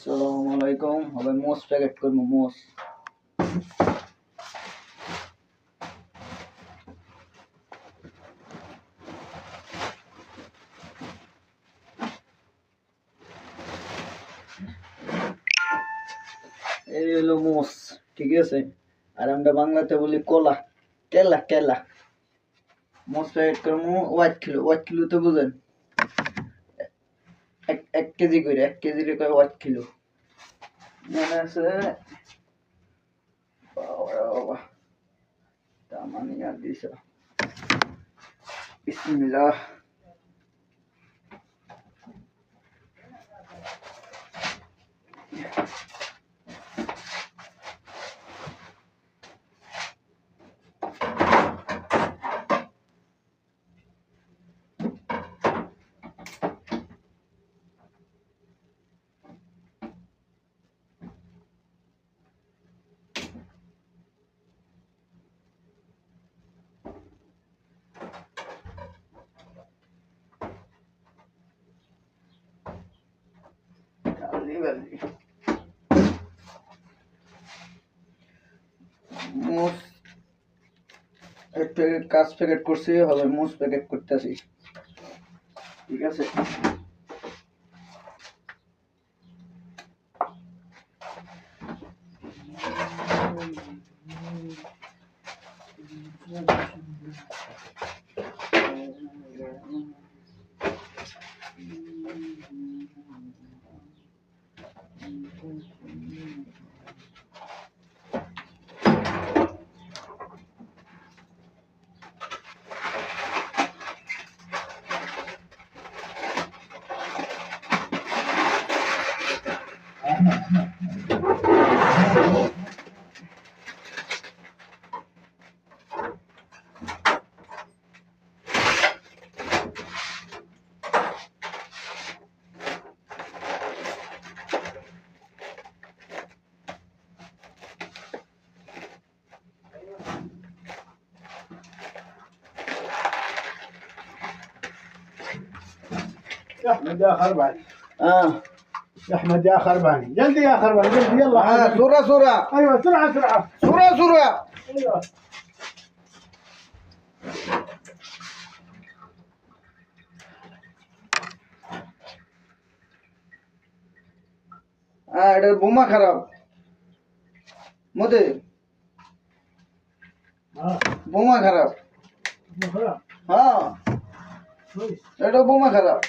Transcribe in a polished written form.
আসসালামু আলাইকুম। হবে মোস প্যাকেট করবো মোস। এই হলো মোস, ঠিক আছে। আর আমরা বাংলাতে বলি কলা, কেলা কেলা। মোস প্যাকেট করবো 1 কিলো তো বুঝেন, 1 কেজি করে, 1 কেজির কয় 1 কিলো মানে আছে। বাবা তামানিয়া দিছ, বিসমিল্লাহ। মোস কাজ প্যাকেট করছি, হবে মোস প্যাকেট করতেছি, ঠিক আছে। يا احمد يا خرباني، اه يا احمد يا خرباني، جلدي يا خرباني، جلدي يلا. سرعة ايوه سرعه سرعه سرعة. ايوه. এটা বোমা খারাপ মতে, বোমা খারাপ। خلاص হ্যাঁ كويس. এটা বোমা খারাপ।